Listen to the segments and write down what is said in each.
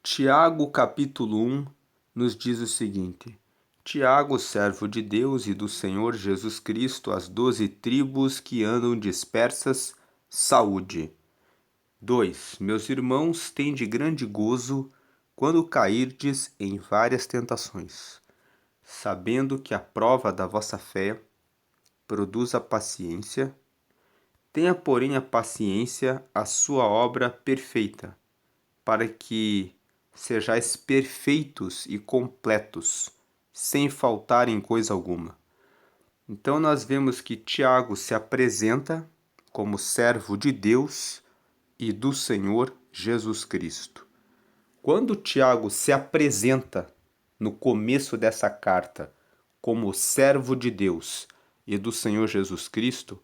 Tiago, capítulo 1, nos diz o seguinte: Tiago, servo de Deus e do Senhor Jesus Cristo, às 12 tribos que andam dispersas, saúde. 2. Meus irmãos, tende grande gozo quando cairdes em várias tentações, sabendo que a prova da vossa fé produz a paciência. Tenha, porém, a paciência a sua obra perfeita, para que sejais perfeitos e completos, sem faltar em coisa alguma. Então nós vemos que Tiago se apresenta como servo de Deus e do Senhor Jesus Cristo. Quando Tiago se apresenta no começo dessa carta como servo de Deus e do Senhor Jesus Cristo,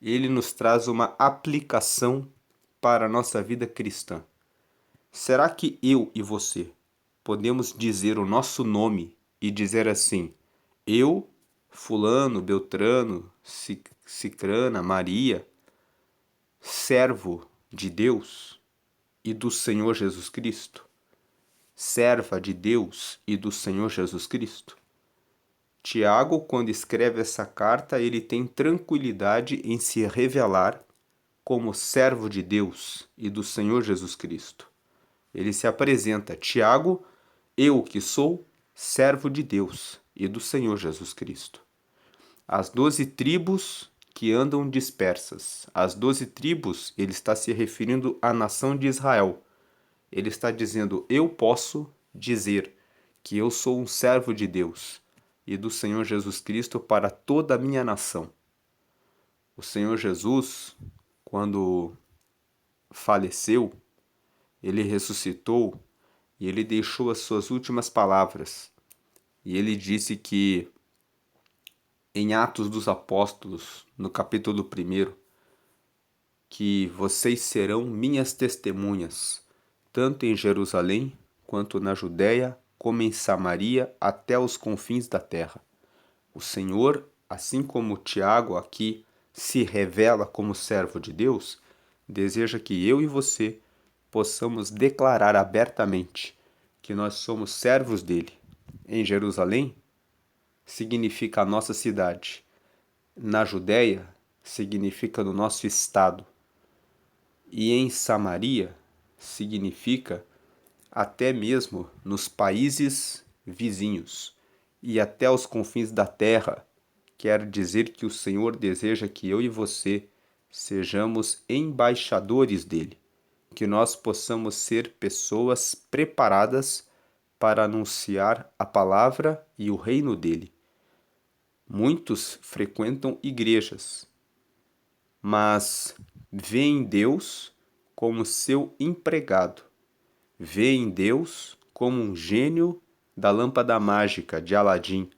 ele nos traz uma aplicação para a nossa vida cristã. Será que eu e você podemos dizer o nosso nome e dizer assim: eu, fulano, beltrano, cicrana, Maria, servo de Deus e do Senhor Jesus Cristo? Serva de Deus e do Senhor Jesus Cristo? Tiago, quando escreve essa carta, ele tem tranquilidade em se revelar como servo de Deus e do Senhor Jesus Cristo. Ele se apresenta: Tiago, eu que sou servo de Deus e do Senhor Jesus Cristo. As 12 tribos que andam dispersas. As 12 tribos, ele está se referindo à nação de Israel. Ele está dizendo: eu posso dizer que eu sou um servo de Deus e do Senhor Jesus Cristo para toda a minha nação. O Senhor Jesus, quando faleceu, ele ressuscitou e ele deixou as suas últimas palavras. E ele disse que, em Atos dos Apóstolos, no capítulo 1, que vocês serão minhas testemunhas, tanto em Jerusalém, quanto na Judéia, como em Samaria, até os confins da terra. O Senhor, assim como Tiago aqui se revela como servo de Deus, deseja que eu e você possamos declarar abertamente que nós somos servos dele. Em Jerusalém, significa a nossa cidade. Na Judéia, significa no nosso estado. E em Samaria, significa até mesmo nos países vizinhos. E até os confins da terra, quer dizer que o Senhor deseja que eu e você sejamos embaixadores dele, que nós possamos ser pessoas preparadas para anunciar a palavra e o reino dele. Muitos frequentam igrejas, mas veem Deus como seu empregado, veem Deus como um gênio da lâmpada mágica de Aladim,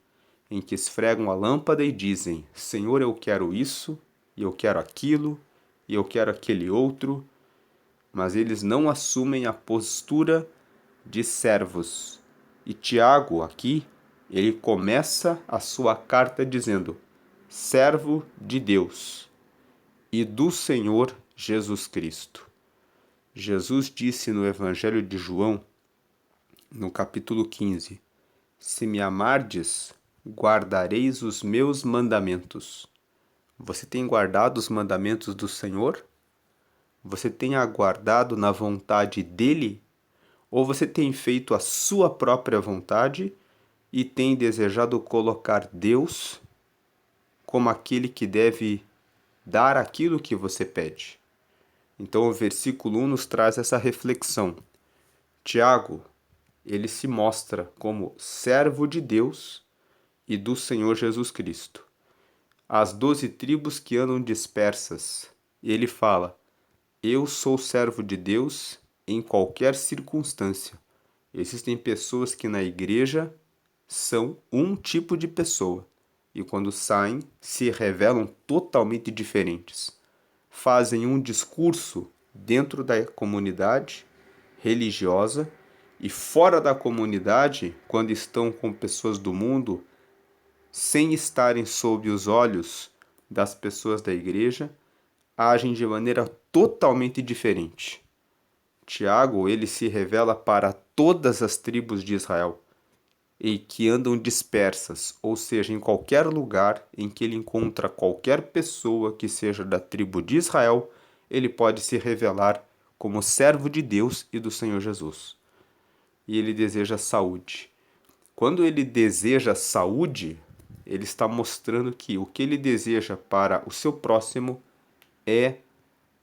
em que esfregam a lâmpada e dizem: Senhor, eu quero isso, e eu quero aquilo, e eu quero aquele outro, mas eles não assumem a postura de servos. E Tiago, aqui, ele começa a sua carta dizendo: servo de Deus e do Senhor Jesus Cristo. Jesus disse no Evangelho de João, no capítulo 15: Se me amardes, guardareis os meus mandamentos. Você tem guardado os mandamentos do Senhor? Você tem aguardado na vontade dele? Ou você tem feito a sua própria vontade e tem desejado colocar Deus como aquele que deve dar aquilo que você pede? Então o versículo 1 nos traz essa reflexão. Tiago, ele se mostra como servo de Deus e do Senhor Jesus Cristo. As 12 tribos que andam dispersas, ele fala: eu sou servo de Deus em qualquer circunstância. Existem pessoas que na igreja são um tipo de pessoa e quando saem se revelam totalmente diferentes. Fazem um discurso dentro da comunidade religiosa e fora da comunidade, quando estão com pessoas do mundo, sem estarem sob os olhos das pessoas da igreja, agem de maneira totalmente diferente. Tiago, ele se revela para todas as tribos de Israel e que andam dispersas, ou seja, em qualquer lugar em que ele encontra qualquer pessoa que seja da tribo de Israel, ele pode se revelar como servo de Deus e do Senhor Jesus. E ele deseja saúde. Quando ele deseja saúde, ele está mostrando que o que ele deseja para o seu próximo é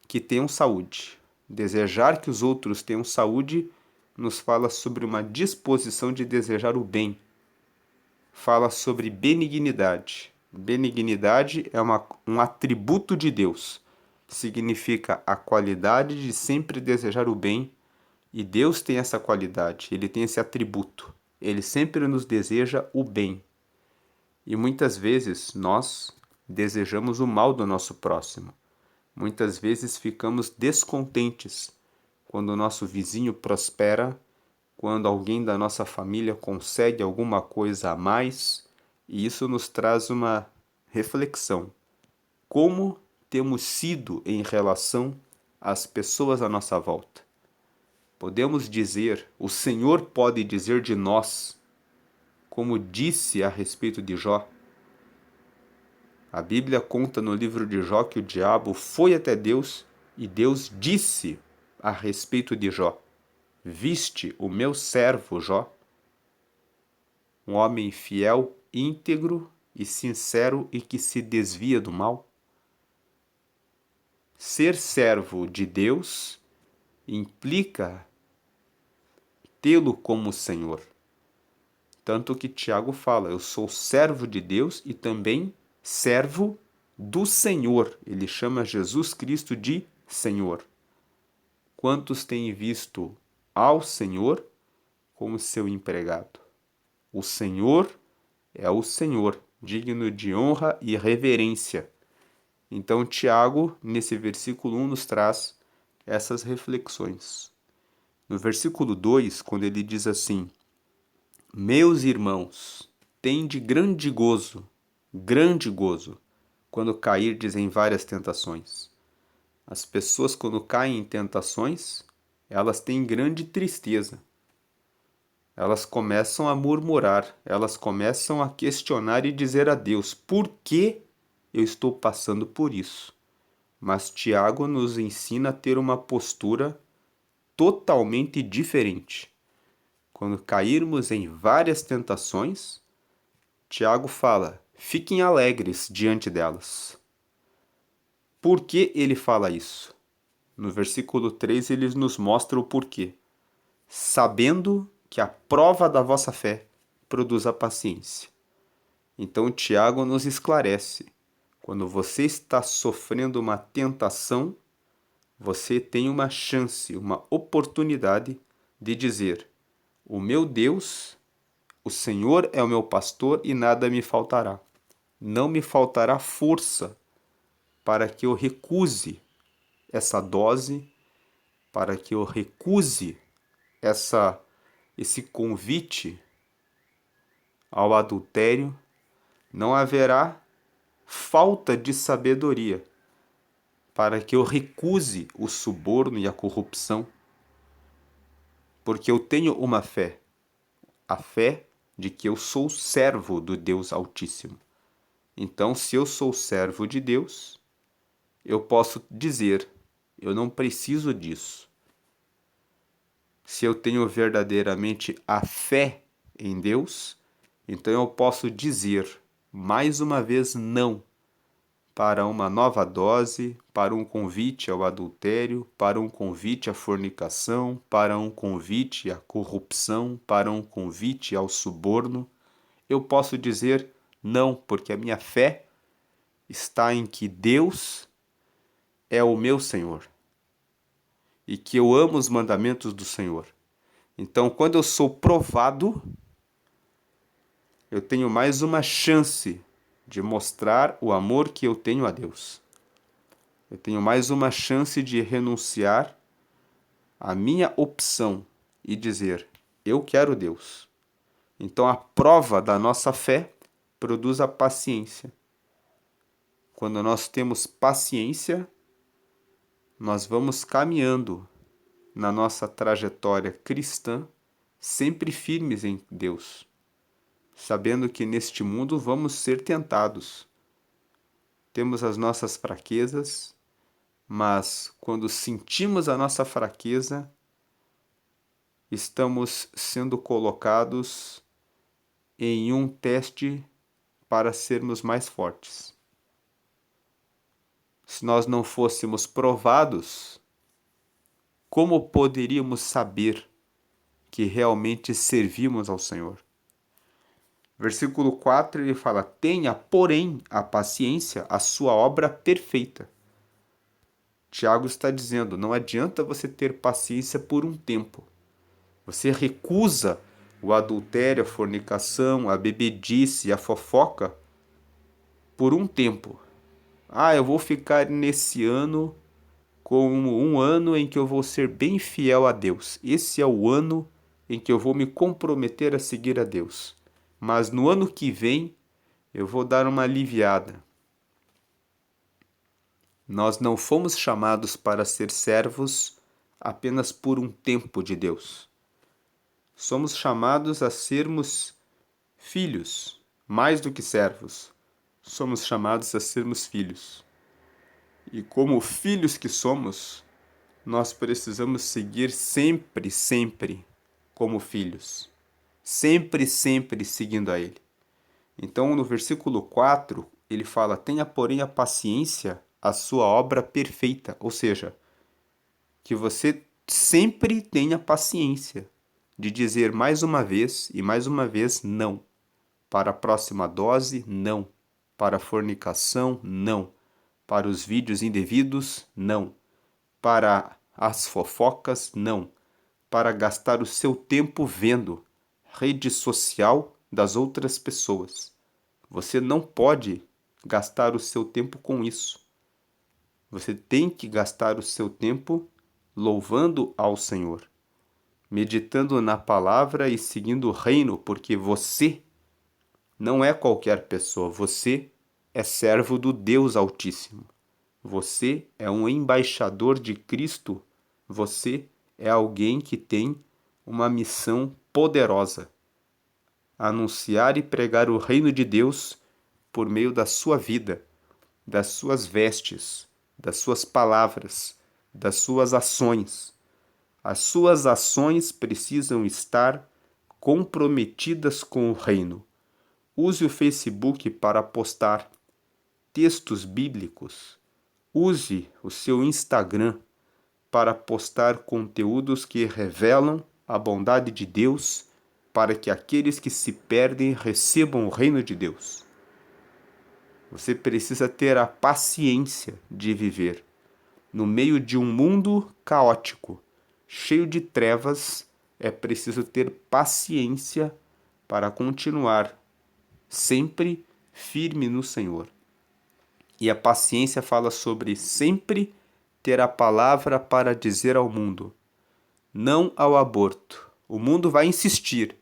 que tenham saúde. Desejar que os outros tenham saúde nos fala sobre uma disposição de desejar o bem. Fala sobre benignidade. Benignidade é um atributo de Deus. Significa a qualidade de sempre desejar o bem. E Deus tem essa qualidade, ele tem esse atributo. Ele sempre nos deseja o bem. E muitas vezes nós desejamos o mal do nosso próximo. Muitas vezes ficamos descontentes quando o nosso vizinho prospera, quando alguém da nossa família consegue alguma coisa a mais, e isso nos traz uma reflexão. Como temos sido em relação às pessoas à nossa volta? Podemos dizer, o Senhor pode dizer de nós, como disse a respeito de Jó. A Bíblia conta no livro de Jó que o diabo foi até Deus e Deus disse a respeito de Jó: Viste o meu servo Jó, um homem fiel, íntegro e sincero e que se desvia do mal? Ser servo de Deus implica tê-lo como Senhor. Tanto que Tiago fala, eu sou servo de Deus e também servo do Senhor. Ele chama Jesus Cristo de Senhor. Quantos têm visto ao Senhor como seu empregado? O Senhor é o Senhor, digno de honra e reverência. Então, Tiago, nesse versículo 1, nos traz essas reflexões. No versículo 2, quando ele diz assim: Meus irmãos, tende grande gozo, quando cairdes em várias tentações. As pessoas, quando caem em tentações, elas têm grande tristeza. Elas começam a murmurar, elas começam a questionar e dizer a Deus: por que eu estou passando por isso? Mas Tiago nos ensina a ter uma postura totalmente diferente. Quando cairmos em várias tentações, Tiago fala: fiquem alegres diante delas. Por que ele fala isso? No versículo 3 ele nos mostra o porquê. Sabendo que a prova da vossa fé produz a paciência. Então Tiago nos esclarece. Quando você está sofrendo uma tentação, você tem uma chance, uma oportunidade de dizer: o meu Deus, o Senhor é o meu pastor e nada me faltará. Não me faltará força para que eu recuse essa dose, para que eu recuse esse convite ao adultério. Não haverá falta de sabedoria para que eu recuse o suborno e a corrupção, porque eu tenho uma fé, a fé de que eu sou servo do Deus Altíssimo. Então, se eu sou servo de Deus, eu posso dizer, eu não preciso disso. Se eu tenho verdadeiramente a fé em Deus, então eu posso dizer, mais uma vez, não para uma nova dose, para um convite ao adultério, para um convite à fornicação, para um convite à corrupção, para um convite ao suborno. Eu posso dizer não, porque a minha fé está em que Deus é o meu Senhor e que eu amo os mandamentos do Senhor. Então, quando eu sou provado, eu tenho mais uma chance de mostrar o amor que eu tenho a Deus. Eu tenho mais uma chance de renunciar à minha opção e dizer: eu quero Deus. Então, a prova da nossa fé produz a paciência. Quando nós temos paciência, nós vamos caminhando na nossa trajetória cristã, sempre firmes em Deus, sabendo que neste mundo vamos ser tentados. Temos as nossas fraquezas, mas quando sentimos a nossa fraqueza, estamos sendo colocados em um teste para sermos mais fortes. Se nós não fôssemos provados, como poderíamos saber que realmente servimos ao Senhor? Versículo 4, ele fala: tenha, porém, a paciência, a sua obra perfeita. Tiago está dizendo, não adianta você ter paciência por um tempo. Você recusa o adultério, a fornicação, a bebedice, a fofoca por um tempo. Eu vou ficar nesse ano como um ano em que eu vou ser bem fiel a Deus. Esse é o ano em que eu vou me comprometer a seguir a Deus. Mas no ano que vem, eu vou dar uma aliviada. Nós não fomos chamados para ser servos apenas por um tempo de Deus. Somos chamados a sermos filhos, mais do que servos. Somos chamados a sermos filhos. E como filhos que somos, nós precisamos seguir sempre, sempre como filhos. Sempre, sempre seguindo a Ele. Então, no versículo 4, ele fala: tenha, porém, a paciência, a sua obra perfeita. Ou seja, que você sempre tenha paciência de dizer mais uma vez e mais uma vez não. Para a próxima dose, não. Para a fornicação, não. Para os vídeos indevidos, não. Para as fofocas, não. Para gastar o seu tempo vendo rede social das outras pessoas. Você não pode gastar o seu tempo com isso. Você tem que gastar o seu tempo louvando ao Senhor, meditando na palavra e seguindo o reino, porque você não é qualquer pessoa, você é servo do Deus Altíssimo. Você é um embaixador de Cristo, você é alguém que tem uma missão poderosa: anunciar e pregar o reino de Deus por meio da sua vida, das suas vestes, das suas palavras, das suas ações. As suas ações precisam estar comprometidas com o reino. Use o Facebook para postar textos bíblicos. Use o seu Instagram para postar conteúdos que revelam a bondade de Deus, para que aqueles que se perdem recebam o reino de Deus. Você precisa ter a paciência de viver no meio de um mundo caótico, cheio de trevas. É preciso ter paciência para continuar sempre firme no Senhor. E a paciência fala sobre sempre ter a palavra para dizer ao mundo: não ao aborto. O mundo vai insistir,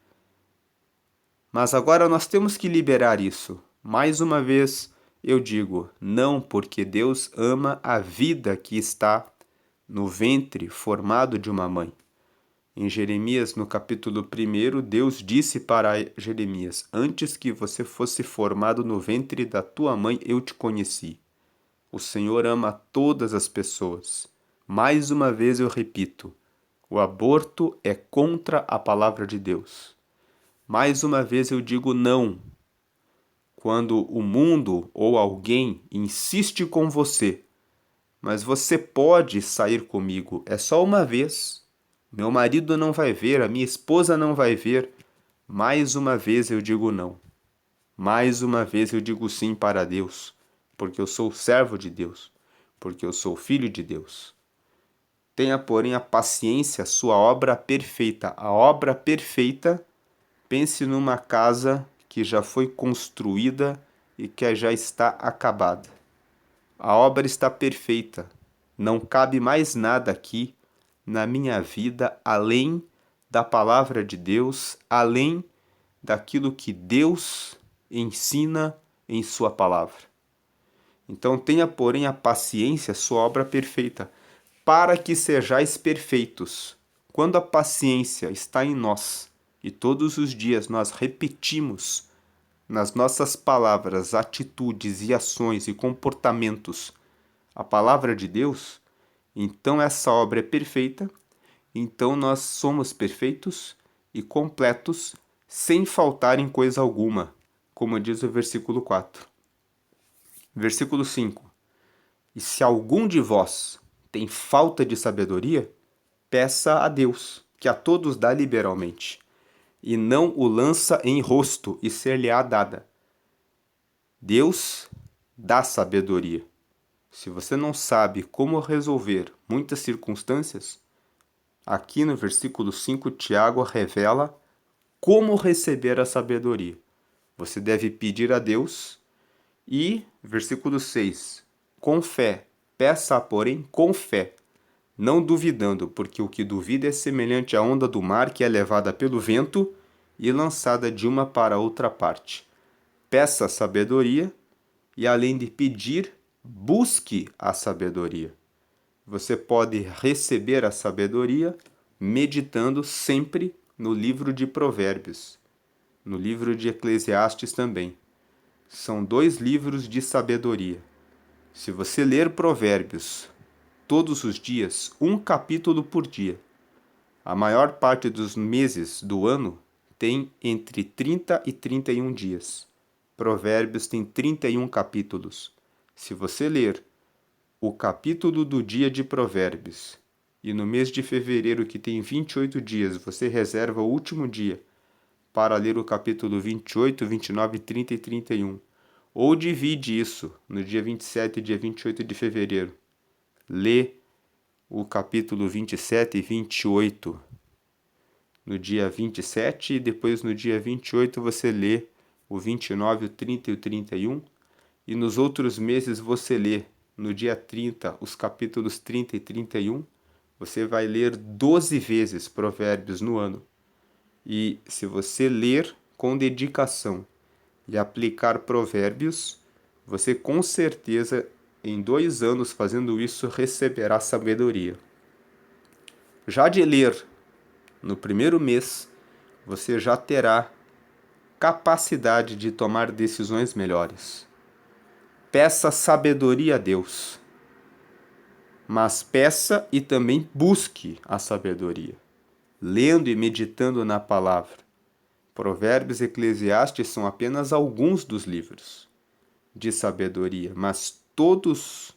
mas agora nós temos que liberar isso. Mais uma vez eu digo, não, porque Deus ama a vida que está no ventre formado de uma mãe. Em Jeremias, no capítulo 1, Deus disse para Jeremias: antes que você fosse formado no ventre da tua mãe, eu te conheci. O Senhor ama todas as pessoas. Mais uma vez eu repito, o aborto é contra a palavra de Deus. Mais uma vez eu digo não. Quando o mundo ou alguém insiste com você, mas você pode sair comigo, é só uma vez. Meu marido não vai ver, a minha esposa não vai ver. Mais uma vez eu digo não. Mais uma vez eu digo sim para Deus, porque eu sou servo de Deus, porque eu sou filho de Deus. Tenha, porém, a paciência, sua obra perfeita. A obra perfeita, pense numa casa que já foi construída e que já está acabada. A obra está perfeita. Não cabe mais nada aqui na minha vida além da palavra de Deus, além daquilo que Deus ensina em sua palavra. Então tenha, porém, a paciência, sua obra perfeita, para que sejais perfeitos. Quando a paciência está em nós e todos os dias nós repetimos nas nossas palavras, atitudes e ações e comportamentos a palavra de Deus, então essa obra é perfeita, então nós somos perfeitos e completos sem faltar em coisa alguma, como diz o versículo 4. Versículo 5. E se algum de vós tem falta de sabedoria, peça a Deus, que a todos dá liberalmente, e não o lança em rosto, e ser-lhe-á dada. Deus dá sabedoria. Se você não sabe como resolver muitas circunstâncias, aqui no versículo 5, Tiago revela como receber a sabedoria. Você deve pedir a Deus e, versículo 6, com fé, peça, porém, com fé, não duvidando, porque o que duvida é semelhante à onda do mar que é levada pelo vento e lançada de uma para outra parte. Peça sabedoria e, além de pedir, busque a sabedoria. Você pode receber a sabedoria meditando sempre no livro de Provérbios, no livro de Eclesiastes também. São 2 livros de sabedoria. Se você ler Provérbios todos os dias, um capítulo por dia, a maior parte dos meses do ano tem entre 30 e 31 dias. Provérbios tem 31 capítulos. Se você ler o capítulo do dia de Provérbios e no mês de fevereiro, que tem 28 dias, você reserva o último dia para ler o capítulo 28, 29, 30 e 31, ou divide isso no dia 27 e dia 28 de fevereiro, lê o capítulo 27 e 28 no dia 27 e depois no dia 28 você lê o 29, o 30 e o 31, e nos outros meses você lê no dia 30 os capítulos 30 e 31, você vai ler 12 vezes Provérbios no ano. E se você ler com dedicação e aplicar Provérbios, você com certeza, em 2 anos fazendo isso, receberá sabedoria. Já de ler no primeiro mês, você já terá capacidade de tomar decisões melhores. Peça sabedoria a Deus, mas peça e também busque a sabedoria, lendo e meditando na palavra. Provérbios e Eclesiastes são apenas alguns dos livros de sabedoria, mas todos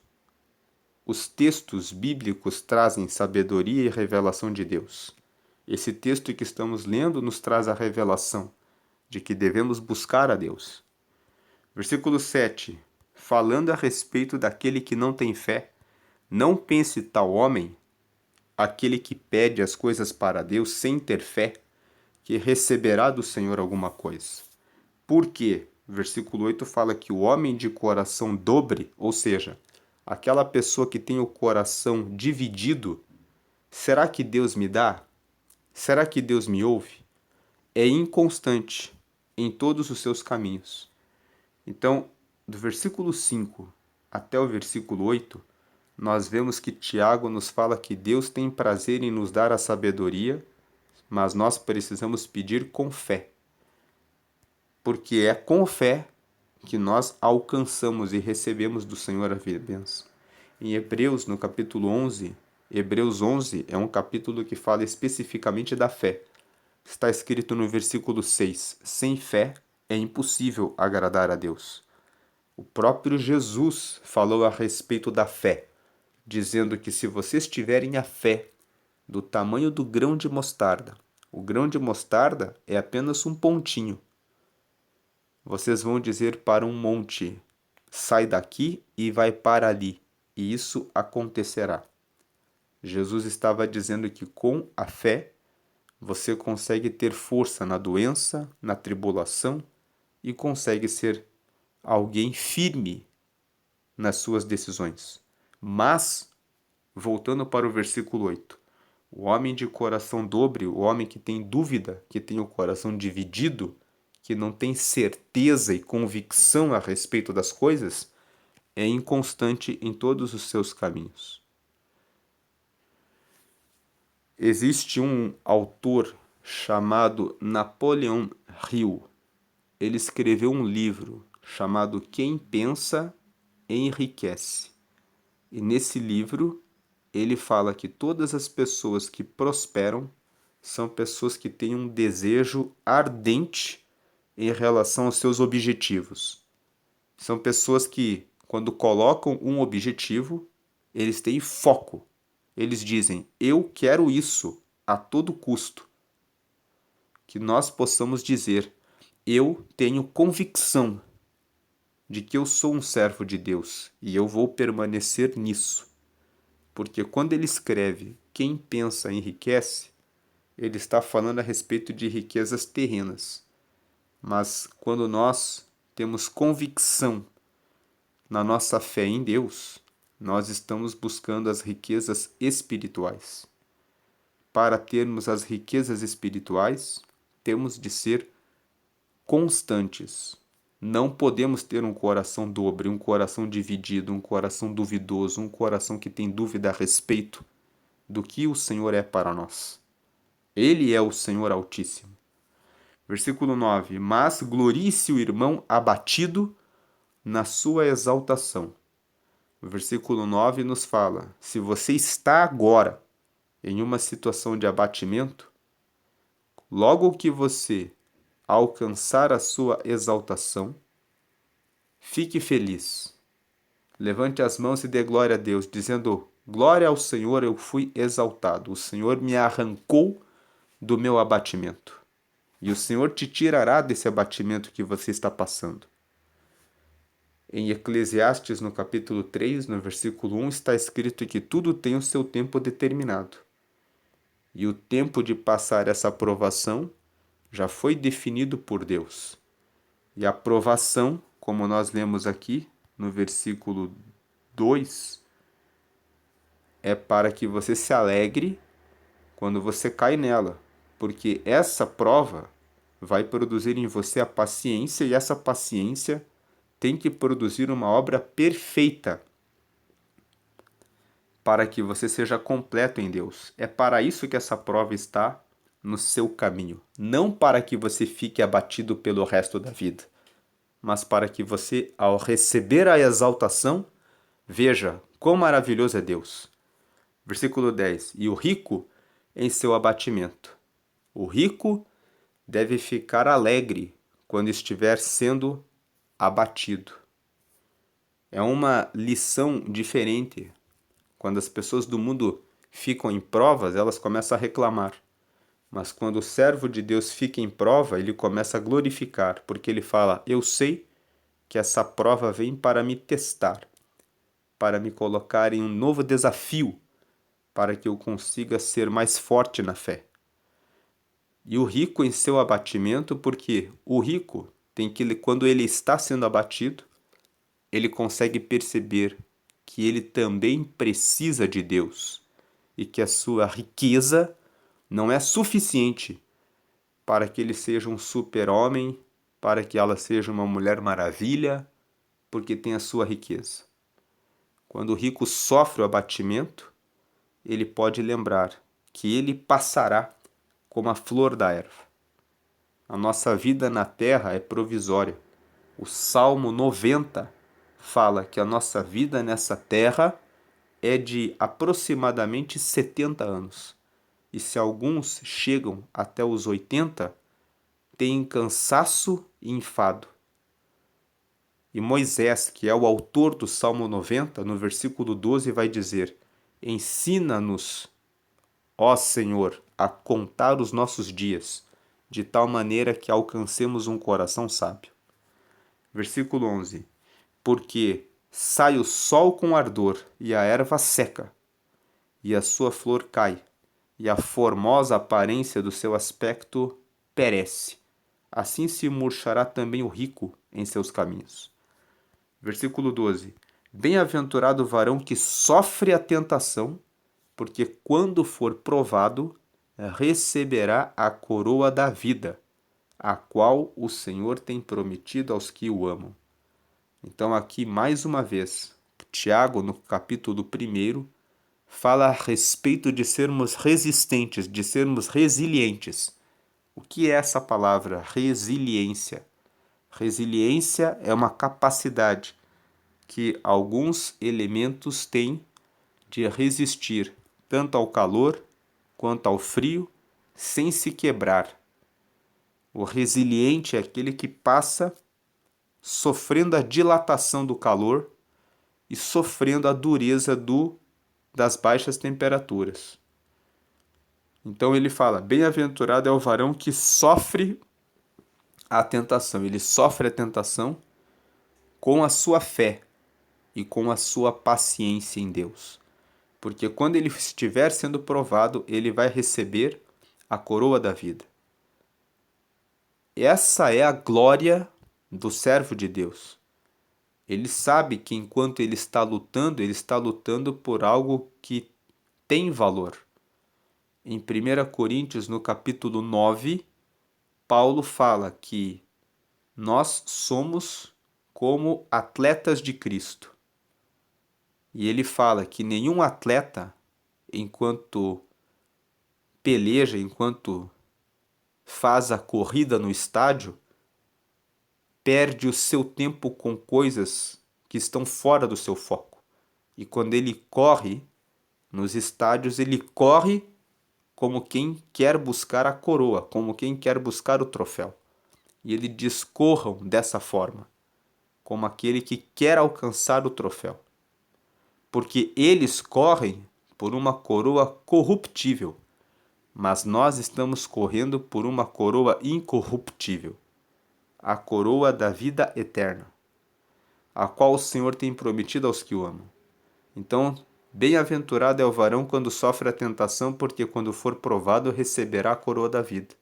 os textos bíblicos trazem sabedoria e revelação de Deus. Esse texto que estamos lendo nos traz a revelação de que devemos buscar a Deus. Versículo 7. Falando a respeito daquele que não tem fé, não pense tal homem, aquele que pede as coisas para Deus sem ter fé, que receberá do Senhor alguma coisa. Por quê? Versículo 8 fala que o homem de coração dobre, ou seja, aquela pessoa que tem o coração dividido, será que Deus me dá? Será que Deus me ouve? É inconstante em todos os seus caminhos. Então, do versículo 5 até o versículo 8, nós vemos que Tiago nos fala que Deus tem prazer em nos dar a sabedoria, mas nós precisamos pedir com fé. Porque é com fé que nós alcançamos e recebemos do Senhor a bênção. Em Hebreus, no capítulo 11, Hebreus 11 é um capítulo que fala especificamente da fé. Está escrito no versículo 6, sem fé é impossível agradar a Deus. O próprio Jesus falou a respeito da fé, dizendo que se vocês tiverem a fé do tamanho do grão de mostarda, o grão de mostarda é apenas um pontinho. Vocês vão dizer para um monte, sai daqui e vai para ali, e isso acontecerá. Jesus estava dizendo que com a fé você consegue ter força na doença, na tribulação e consegue ser alguém firme nas suas decisões. Mas, voltando para o versículo 8, o homem de coração dobre, o homem que tem dúvida, que tem o coração dividido, que não tem certeza e convicção a respeito das coisas, é inconstante em todos os seus caminhos. Existe um autor chamado Napoleon Hill. Ele escreveu um livro chamado Quem Pensa Enriquece. E nesse livro ele fala que todas as pessoas que prosperam são pessoas que têm um desejo ardente em relação aos seus objetivos. São pessoas que, quando colocam um objetivo, eles têm foco. Eles dizem, eu quero isso a todo custo. Que nós possamos dizer, eu tenho convicção de que eu sou um servo de Deus e eu vou permanecer nisso. Porque quando ele escreve, quem pensa enriquece, ele está falando a respeito de riquezas terrenas. Mas quando nós temos convicção na nossa fé em Deus, nós estamos buscando as riquezas espirituais. Para termos as riquezas espirituais, temos de ser constantes. Não podemos ter um coração dobre, um coração dividido, um coração duvidoso, um coração que tem dúvida a respeito do que o Senhor é para nós. Ele é o Senhor Altíssimo. Versículo 9: Mas glorie-se o irmão abatido na sua exaltação. O versículo 9 nos fala: se você está agora em uma situação de abatimento, logo que você alcançar a sua exaltação, fique feliz. Levante as mãos e dê glória a Deus, dizendo: glória ao Senhor, eu fui exaltado. O Senhor me arrancou do meu abatimento. E o Senhor te tirará desse abatimento que você está passando. Em Eclesiastes, no capítulo 3, no versículo 1, está escrito que tudo tem o seu tempo determinado. E o tempo de passar essa provação já foi definido por Deus. E a provação, como nós lemos aqui no versículo 2, é para que você se alegre quando você cai nela, porque essa prova vai produzir em você a paciência, e essa paciência tem que produzir uma obra perfeita para que você seja completo em Deus. É para isso que essa prova está no seu caminho, não para que você fique abatido pelo resto da vida, mas para que você, ao receber a exaltação, veja quão maravilhoso é Deus. Versículo 10: E o rico em seu abatimento. O rico deve ficar alegre quando estiver sendo abatido. É uma lição diferente. Quando as pessoas do mundo ficam em provas, elas começam a reclamar. Mas quando o servo de Deus fica em prova, ele começa a glorificar, porque ele fala: eu sei que essa prova vem para me testar, para me colocar em um novo desafio, para que eu consiga ser mais forte na fé. E o rico em seu abatimento, porque o rico tem que, quando ele está sendo abatido, ele consegue perceber que ele também precisa de Deus e que a sua riqueza não é suficiente para que ele seja um super-homem, para que ela seja uma mulher maravilha, porque tem a sua riqueza. Quando o rico sofre o abatimento, ele pode lembrar que ele passará como a flor da erva. A nossa vida na terra é provisória. O Salmo 90 fala que a nossa vida nessa terra é de aproximadamente 70 anos. E se alguns chegam até os 80, têm cansaço e enfado. E Moisés, que é o autor do Salmo 90, no versículo 12, vai dizer: ensina-nos, ó Senhor, a contar os nossos dias, de tal maneira que alcancemos um coração sábio. Versículo 11: porque sai o sol com ardor e a erva seca, e a sua flor cai, e a formosa aparência do seu aspecto perece. Assim se murchará também o rico em seus caminhos. Versículo 12: bem-aventurado o varão que sofre a tentação, porque quando for provado, receberá a coroa da vida, a qual o Senhor tem prometido aos que o amam. Então aqui mais uma vez, Tiago, no capítulo 1, fala a respeito de sermos resistentes, de sermos resilientes. O que é essa palavra? Resiliência. Resiliência é uma capacidade que alguns elementos têm de resistir tanto ao calor quanto ao frio, sem se quebrar. O resiliente é aquele que passa sofrendo a dilatação do calor e sofrendo a dureza das baixas temperaturas. Então ele fala: bem-aventurado é o varão que sofre a tentação. Ele sofre a tentação com a sua fé e com a sua paciência em Deus. Porque quando ele estiver sendo provado, ele vai receber a coroa da vida. Essa é a glória do servo de Deus. Ele sabe que enquanto ele está lutando por algo que tem valor. Em 1 Coríntios, no capítulo 9, Paulo fala que nós somos como atletas de Cristo. E ele fala que nenhum atleta, enquanto peleja, enquanto faz a corrida no estádio, perde o seu tempo com coisas que estão fora do seu foco. E quando ele corre nos estádios, ele corre como quem quer buscar a coroa, como quem quer buscar o troféu. E ele diz: corram dessa forma, como aquele que quer alcançar o troféu. Porque eles correm por uma coroa corruptível, mas nós estamos correndo por uma coroa incorruptível, a coroa da vida eterna, a qual o Senhor tem prometido aos que o amam. Então, bem-aventurado é o varão quando sofre a tentação, porque quando for provado receberá a coroa da vida.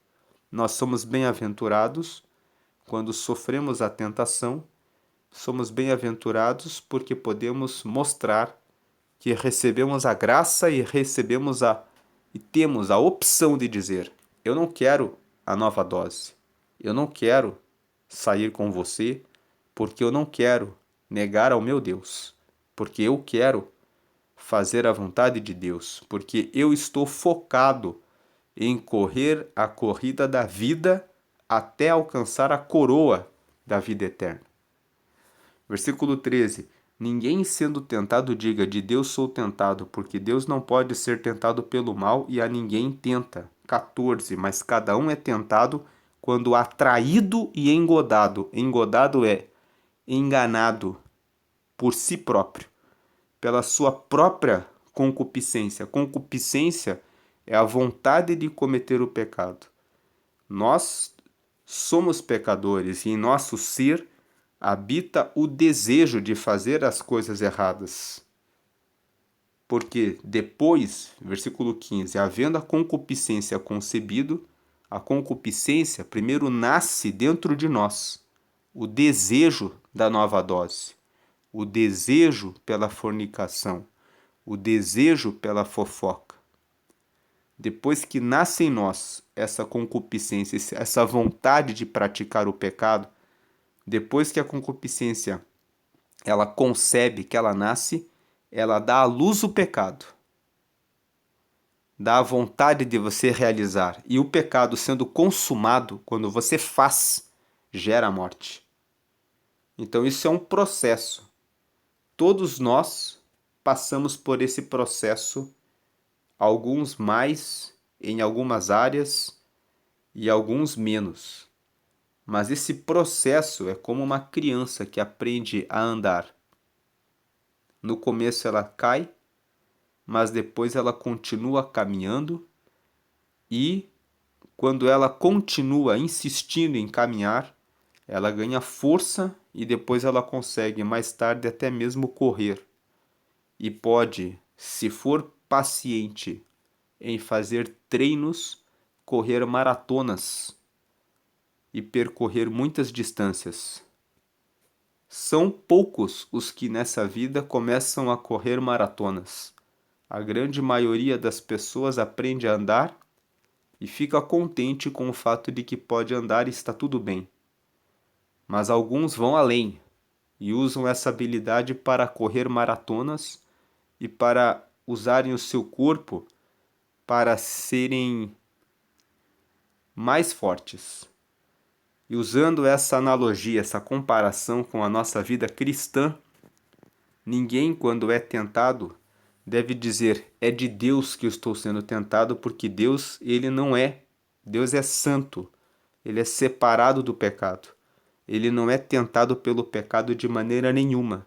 Nós somos bem-aventurados quando sofremos a tentação, somos bem-aventurados porque podemos mostrar que recebemos a graça e temos a opção de dizer: eu não quero a nova dose, eu não quero sair com você, porque eu não quero negar ao meu Deus, porque eu quero fazer a vontade de Deus, porque eu estou focado em correr a corrida da vida até alcançar a coroa da vida eterna. Versículo 13. Ninguém sendo tentado diga: de Deus sou tentado, porque Deus não pode ser tentado pelo mal e a ninguém tenta. 14. Mas cada um é tentado quando atraído e engodado. Engodado é enganado por si próprio, pela sua própria concupiscência. Concupiscência é a vontade de cometer o pecado. Nós somos pecadores e em nosso ser habita o desejo de fazer as coisas erradas. Porque depois, versículo 15, havendo a concupiscência concebido, a concupiscência primeiro nasce dentro de nós, o desejo da nova dose, o desejo pela fornicação, o desejo pela fofoca. Depois que nasce em nós essa concupiscência, essa vontade de praticar o pecado, depois que a concupiscência ela concebe, que ela nasce, ela dá à luz o pecado. Dá a vontade de você realizar. E o pecado sendo consumado, quando você faz, gera a morte. Então isso é um processo. Todos nós passamos por esse processo, alguns mais em algumas áreas e alguns menos. Mas esse processo é como uma criança que aprende a andar. No começo ela cai, mas depois ela continua caminhando e quando ela continua insistindo em caminhar, ela ganha força e depois ela consegue mais tarde até mesmo correr. E pode, se for paciente em fazer treinos, correr maratonas e percorrer muitas distâncias. São poucos os que nessa vida começam a correr maratonas. A grande maioria das pessoas aprende a andar e fica contente com o fato de que pode andar e está tudo bem. Mas alguns vão além e usam essa habilidade para correr maratonas e para usarem o seu corpo para serem mais fortes. E usando essa analogia, essa comparação com a nossa vida cristã, ninguém, quando é tentado, deve dizer: é de Deus que eu estou sendo tentado, porque Deus, ele não é. Deus é santo. Ele é separado do pecado. Ele não é tentado pelo pecado de maneira nenhuma.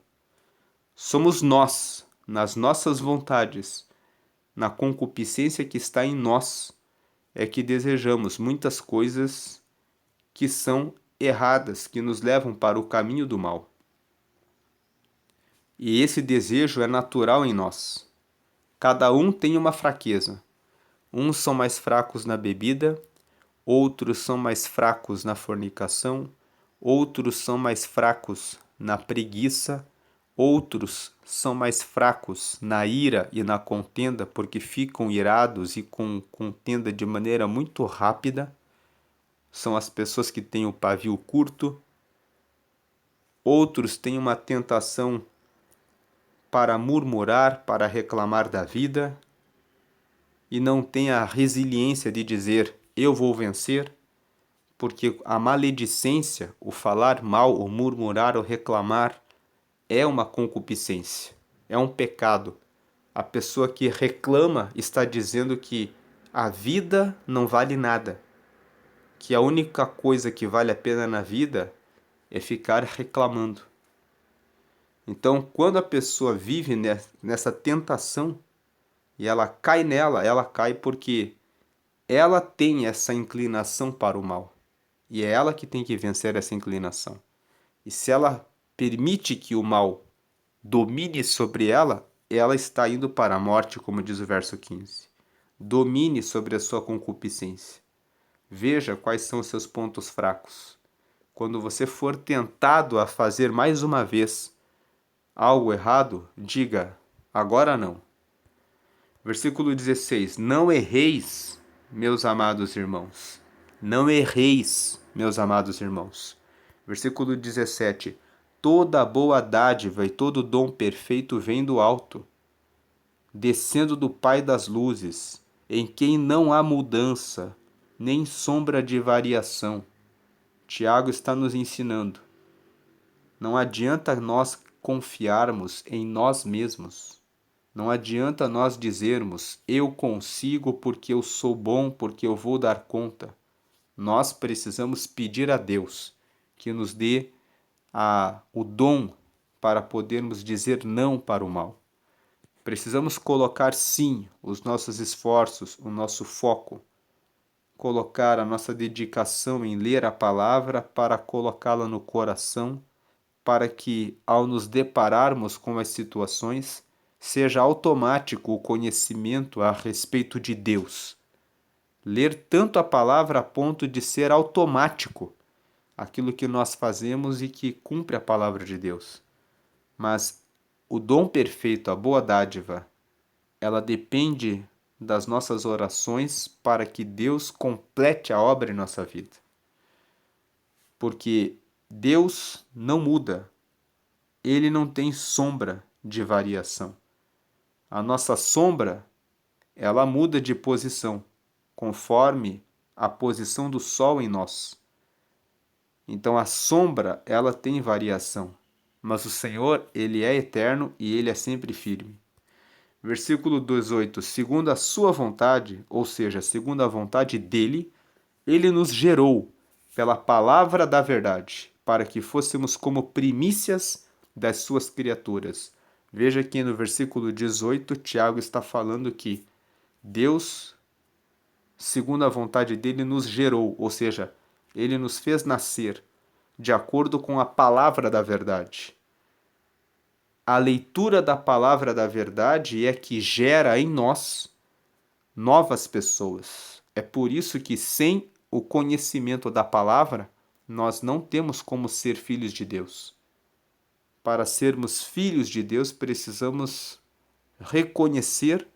Somos nós, nas nossas vontades, na concupiscência que está em nós, é que desejamos muitas coisas que são erradas, que nos levam para o caminho do mal. E esse desejo é natural em nós. Cada um tem uma fraqueza. Uns são mais fracos na bebida, outros são mais fracos na fornicação, outros são mais fracos na preguiça, outros são mais fracos na ira e na contenda, porque ficam irados e com contenda de maneira muito rápida. São as pessoas que têm o pavio curto. Outros têm uma tentação para murmurar, para reclamar da vida, e não têm a resiliência de dizer: eu vou vencer, porque a maledicência, o falar mal, o murmurar, o reclamar, é uma concupiscência, é um pecado. A pessoa que reclama está dizendo que a vida não vale nada, que a única coisa que vale a pena na vida é ficar reclamando. Então, quando a pessoa vive nessa tentação e ela cai nela, ela cai porque ela tem essa inclinação para o mal. E é ela que tem que vencer essa inclinação. E se ela permite que o mal domine sobre ela, ela está indo para a morte, como diz o verso 15. Domine sobre a sua concupiscência. Veja quais são os seus pontos fracos. Quando você for tentado a fazer mais uma vez algo errado, diga: agora não. Versículo 16: não erreis, meus amados irmãos. Não erreis, meus amados irmãos. Versículo 17: toda boa dádiva e todo dom perfeito vem do alto, descendo do Pai das luzes, em quem não há mudança, nem sombra de variação. Tiago está nos ensinando. Não adianta nós confiarmos em nós mesmos. Não adianta nós dizermos: eu consigo porque eu sou bom, porque eu vou dar conta. Nós precisamos pedir a Deus que nos dê o dom para podermos dizer não para o mal. Precisamos colocar, sim, os nossos esforços, o nosso foco, colocar a nossa dedicação em ler a palavra para colocá-la no coração, para que, ao nos depararmos com as situações, seja automático o conhecimento a respeito de Deus. Ler tanto a palavra a ponto de ser automático aquilo que nós fazemos e que cumpre a palavra de Deus. Mas o dom perfeito, a boa dádiva, ela depende das nossas orações para que Deus complete a obra em nossa vida. Porque Deus não muda, Ele não tem sombra de variação. A nossa sombra, ela muda de posição, conforme a posição do Sol em nós. Então a sombra, ela tem variação, mas o Senhor, Ele é eterno e Ele é sempre firme. Versículo 18: segundo a sua vontade, ou seja, segundo a vontade dEle, Ele nos gerou pela palavra da verdade, para que fôssemos como primícias das suas criaturas. Veja que no versículo 18, Tiago está falando que Deus, segundo a vontade dele, nos gerou, ou seja, ele nos fez nascer de acordo com a palavra da verdade. A leitura da palavra da verdade é que gera em nós novas pessoas. É por isso que sem o conhecimento da palavra, nós não temos como ser filhos de Deus. Para sermos filhos de Deus, precisamos reconhecer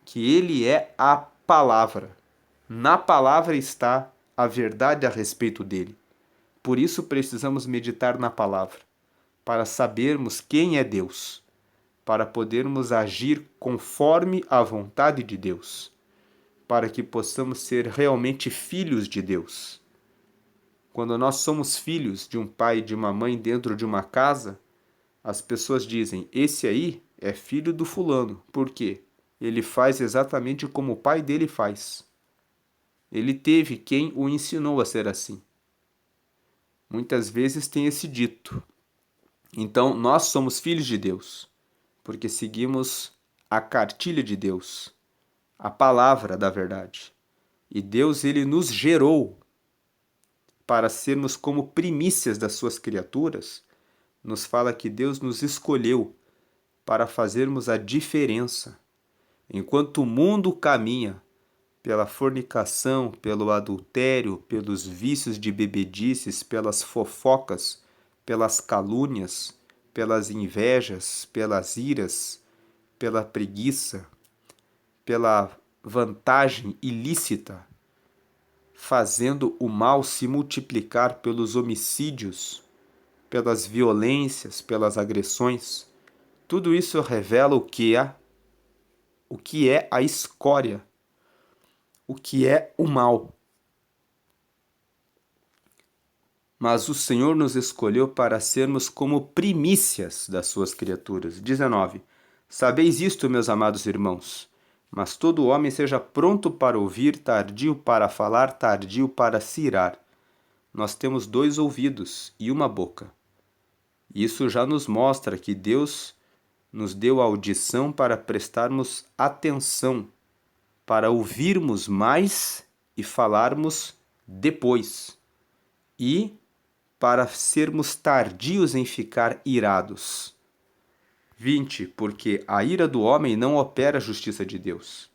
que Ele é a palavra. Na palavra está a verdade a respeito dele. Por isso precisamos meditar na palavra, para sabermos quem é Deus. para podermos agir conforme a vontade de Deus, para que possamos ser realmente filhos de Deus. Quando nós somos filhos de um pai e de uma mãe dentro de uma casa, as pessoas dizem, esse aí é filho do fulano. Por quê? Ele faz exatamente como o pai dele faz. Ele teve quem o ensinou a ser assim. Muitas vezes tem esse dito. Então, nós somos filhos de Deus, porque seguimos a cartilha de Deus, a palavra da verdade. E Deus, ele nos gerou para sermos como primícias das suas criaturas. Nos fala que Deus nos escolheu para fazermos a diferença. Enquanto o mundo caminha pela fornicação, pelo adultério, pelos vícios de bebedices, pelas fofocas, pelas calúnias, pelas invejas, pelas iras, pela preguiça, pela vantagem ilícita, fazendo o mal se multiplicar pelos homicídios, pelas violências, pelas agressões. Tudo isso revela o que é a escória, o que é o mal. Mas o Senhor nos escolheu para sermos como primícias das suas criaturas. 19. Sabeis isto, meus amados irmãos, mas todo homem seja pronto para ouvir, tardio para falar, tardio para se irar. Nós temos 2 ouvidos e uma boca. Isso já nos mostra que Deus nos deu a audição para prestarmos atenção, para ouvirmos mais e falarmos depois, e para sermos tardios em ficar irados. 20. Porque a ira do homem não opera a justiça de Deus.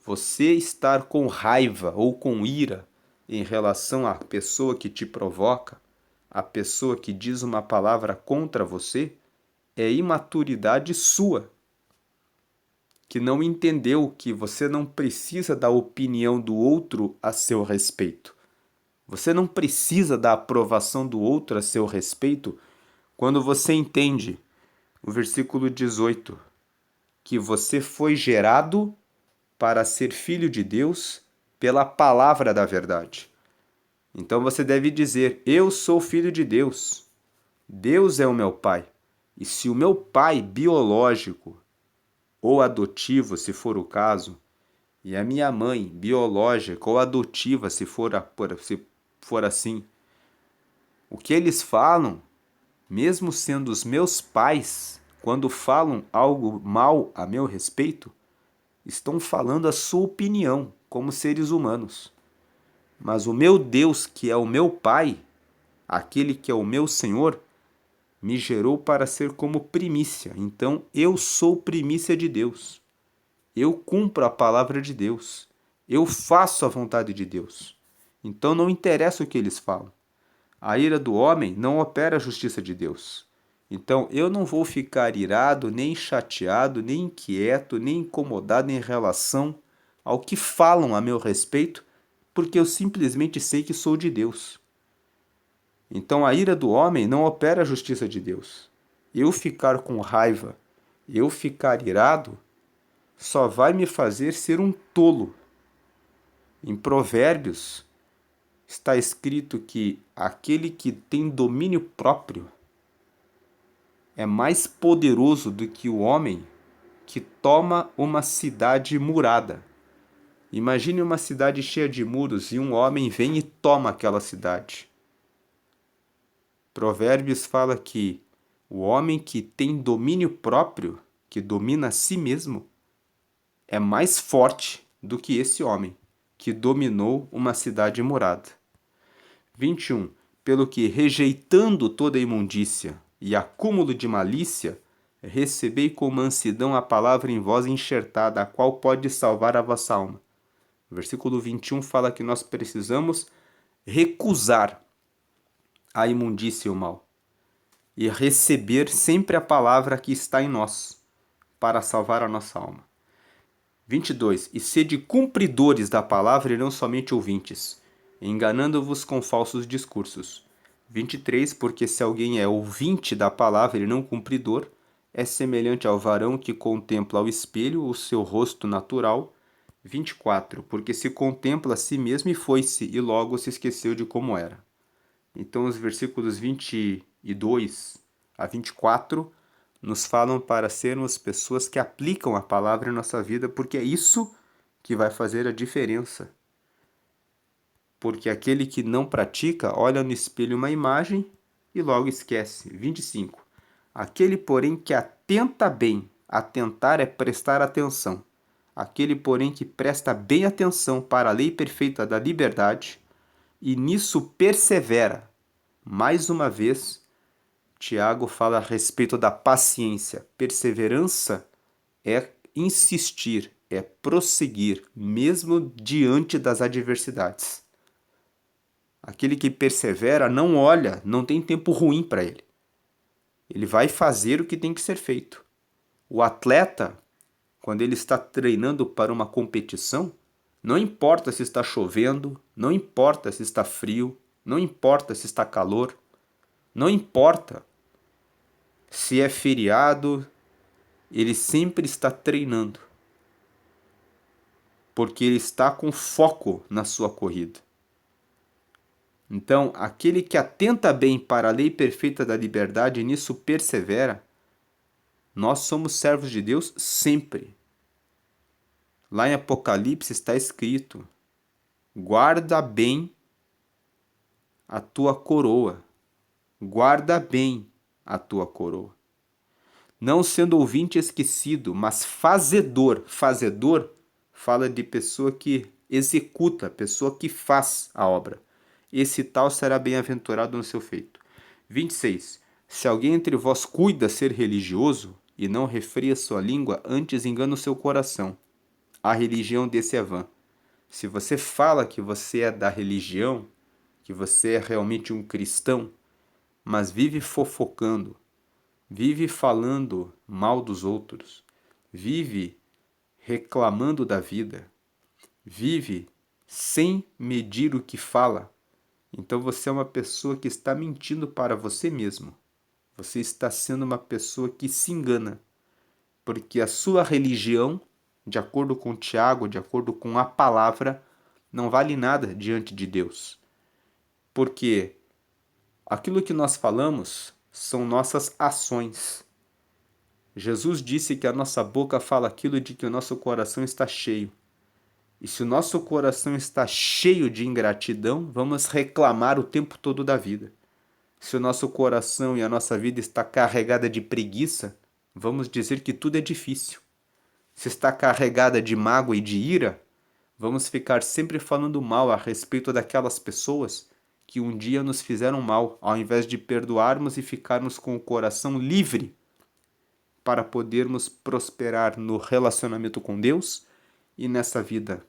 Você estar com raiva ou com ira em relação à pessoa que te provoca, a pessoa que diz uma palavra contra você, é imaturidade sua, que não entendeu que você não precisa da opinião do outro a seu respeito. Você não precisa da aprovação do outro a seu respeito quando você entende o versículo 18, que você foi gerado para ser filho de Deus pela palavra da verdade. Então você deve dizer, eu sou filho de Deus. Deus é o meu pai. E se o meu pai biológico ou adotivo, se for o caso, e a minha mãe biológica ou adotiva, se for assim, o que eles falam, mesmo sendo os meus pais, quando falam algo mal a meu respeito, estão falando a sua opinião como seres humanos. Mas o meu Deus, que é o meu Pai, aquele que é o meu Senhor, me gerou para ser como primícia. Então eu sou primícia de Deus. Eu cumpro a palavra de Deus. Eu faço a vontade de Deus. Então não interessa o que eles falam. A ira do homem não opera a justiça de Deus. Então eu não vou ficar irado, nem chateado, nem inquieto, nem incomodado em relação ao que falam a meu respeito, porque eu simplesmente sei que sou de Deus. Então a ira do homem não opera a justiça de Deus. Eu ficar com raiva, eu ficar irado, só vai me fazer ser um tolo. Em Provérbios está escrito que aquele que tem domínio próprio é mais poderoso do que o homem que toma uma cidade murada. Imagine uma cidade cheia de muros e um homem vem e toma aquela cidade. Provérbios fala que o homem que tem domínio próprio, que domina a si mesmo, é mais forte do que esse homem que dominou uma cidade murada. 21. Pelo que, rejeitando toda imundícia e acúmulo de malícia, recebei com mansidão a palavra em vós enxertada, a qual pode salvar a vossa alma. O versículo 21 fala que nós precisamos recusar a imundícia e o mal e receber sempre a palavra que está em nós para salvar a nossa alma. 22. E sede cumpridores da palavra e não somente ouvintes, enganando-vos com falsos discursos. 23. Porque se alguém é ouvinte da palavra e não cumpridor, é semelhante ao varão que contempla ao espelho o seu rosto natural. 24. Porque se contempla a si mesmo e foi-se, e logo se esqueceu de como era. Então, os versículos 22 a 24 nos falam para sermos pessoas que aplicam a palavra em nossa vida, porque é isso que vai fazer a diferença. Porque aquele que não pratica olha no espelho uma imagem e logo esquece. 25. Aquele, porém, que atenta bem, atentar é prestar atenção. Aquele, porém, que presta bem atenção para a lei perfeita da liberdade e nisso persevera. Mais uma vez, Tiago fala a respeito da paciência. Perseverança é insistir, é prosseguir, mesmo diante das adversidades. Aquele que persevera não olha, não tem tempo ruim para ele. Ele vai fazer o que tem que ser feito. O atleta, quando ele está treinando para uma competição, não importa se está chovendo, não importa se está frio, não importa se está calor, não importa se é feriado, ele sempre está treinando, porque ele está com foco na sua corrida. Então, aquele que atenta bem para a lei perfeita da liberdade e nisso persevera, nós somos servos de Deus sempre. Lá em Apocalipse está escrito: guarda bem a tua coroa, guarda bem a tua coroa. Não sendo ouvinte esquecido, mas fazedor. Fazedor fala de pessoa que executa, pessoa que faz a obra. Esse tal será bem-aventurado no seu feito. 26. Se alguém entre vós cuida ser religioso e não refreia sua língua, antes engana o seu coração. A religião desse é vã. Se você fala que você é da religião, que você é realmente um cristão, mas vive fofocando, vive falando mal dos outros, vive reclamando da vida, vive sem medir o que fala, então você é uma pessoa que está mentindo para você mesmo. Você está sendo uma pessoa que se engana, porque a sua religião, de acordo com Tiago, de acordo com a palavra, não vale nada diante de Deus. Porque aquilo que nós falamos são nossas ações. Jesus disse que a nossa boca fala aquilo de que o nosso coração está cheio. E se o nosso coração está cheio de ingratidão, vamos reclamar o tempo todo da vida. Se o nosso coração e a nossa vida está carregada de preguiça, vamos dizer que tudo é difícil. Se está carregada de mágoa e de ira, vamos ficar sempre falando mal a respeito daquelas pessoas que um dia nos fizeram mal, ao invés de perdoarmos e ficarmos com o coração livre para podermos prosperar no relacionamento com Deus e nessa vida,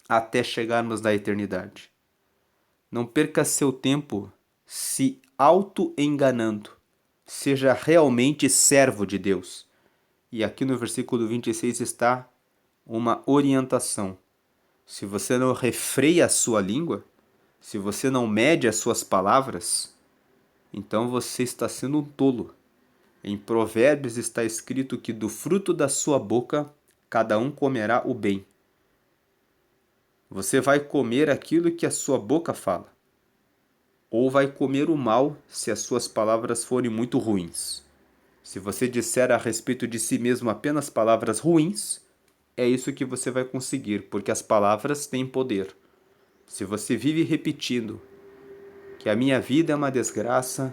até chegarmos na eternidade. Não perca seu tempo se auto-enganando. Seja realmente servo de Deus. E aqui no versículo 26 está uma orientação. Se você não refreia a sua língua, se você não mede as suas palavras, então você está sendo um tolo. Em Provérbios está escrito que do fruto da sua boca cada um comerá o bem. Você vai comer aquilo que a sua boca fala, ou vai comer o mal se as suas palavras forem muito ruins. Se você disser a respeito de si mesmo apenas palavras ruins, é isso que você vai conseguir, porque as palavras têm poder. Se você vive repetindo que a minha vida é uma desgraça,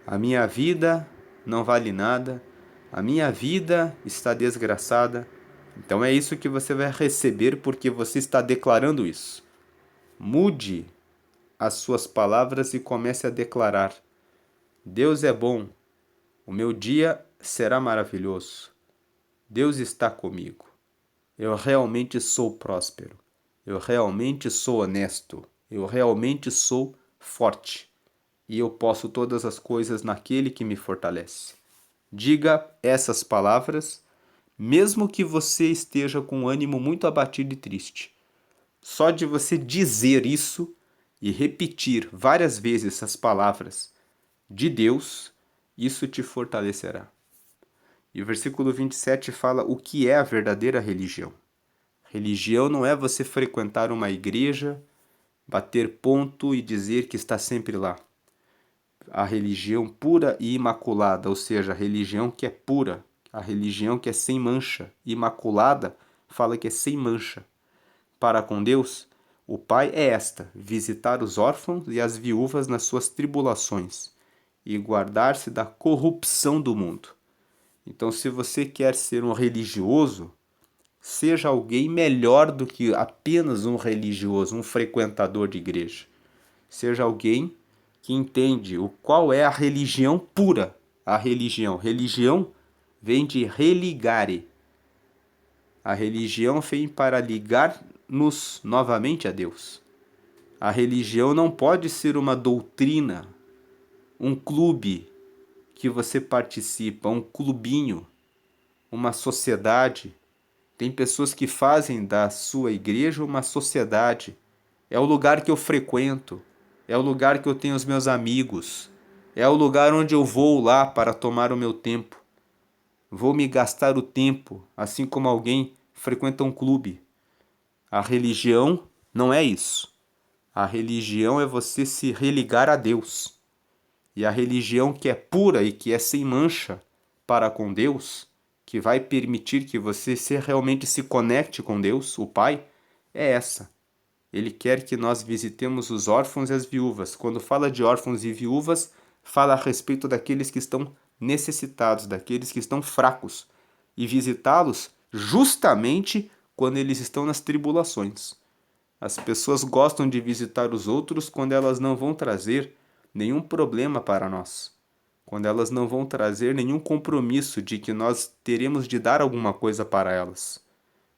a minha vida não vale nada, a minha vida está desgraçada, então é isso que você vai receber porque você está declarando isso. Mude as suas palavras e comece a declarar: Deus é bom, o meu dia será maravilhoso, Deus está comigo, eu realmente sou próspero, eu realmente sou honesto, eu realmente sou forte e eu posso todas as coisas naquele que me fortalece. Diga essas palavras, mesmo que você esteja com o ânimo muito abatido e triste. Só de você dizer isso e repetir várias vezes essas palavras de Deus, isso te fortalecerá. E o versículo 27 fala o que é a verdadeira religião. Religião não é você frequentar uma igreja, bater ponto e dizer que está sempre lá. A religião pura e imaculada, ou seja, a religião que é pura, a religião que é sem mancha, imaculada, fala que é sem mancha. Para com Deus, o Pai é esta: visitar os órfãos e as viúvas nas suas tribulações e guardar-se da corrupção do mundo. Então, se você quer ser um religioso, seja alguém melhor do que apenas um religioso, um frequentador de igreja. Seja alguém que entende qual é a religião pura. A religião. Religião vem de religare. A religião vem para ligar-nos novamente a Deus. A religião não pode ser uma doutrina, um clube que você participa, um clubinho, uma sociedade. Tem pessoas que fazem da sua igreja uma sociedade. É o lugar que eu frequento, é o lugar que eu tenho os meus amigos, é o lugar onde eu vou lá para tomar o meu tempo. Vou me gastar o tempo, assim como alguém frequenta um clube. A religião não é isso. A religião é você se religar a Deus. E a religião que é pura e que é sem mancha para com Deus, que vai permitir que você realmente se conecte com Deus, o Pai, é essa. Ele quer que nós visitemos os órfãos e as viúvas. Quando fala de órfãos e viúvas, fala a respeito daqueles que estão necessitados, daqueles que estão fracos, e visitá-los justamente quando eles estão nas tribulações. As pessoas gostam de visitar os outros quando elas não vão trazer nenhum problema para nós, quando elas não vão trazer nenhum compromisso de que nós teremos de dar alguma coisa para elas.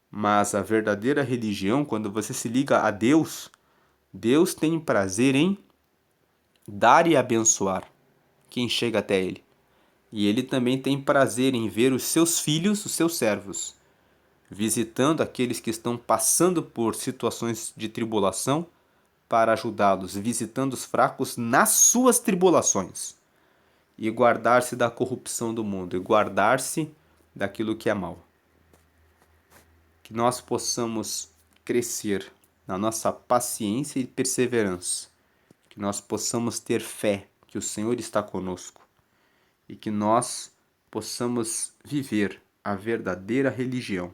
Mas a verdadeira religião, quando você se liga a Deus, Deus tem prazer em dar e abençoar quem chega até Ele. E Ele também tem prazer em ver os seus filhos, os seus servos, visitando aqueles que estão passando por situações de tribulação para ajudá-los, visitando os fracos nas suas tribulações e guardar-se da corrupção do mundo e guardar-se daquilo que é mal. Que nós possamos crescer na nossa paciência e perseverança, que nós possamos ter fé que o Senhor está conosco e que nós possamos viver a verdadeira religião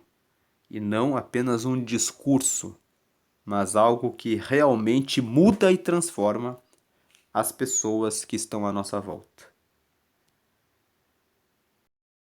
e não apenas um discurso, mas algo que realmente muda e transforma as pessoas que estão à nossa volta.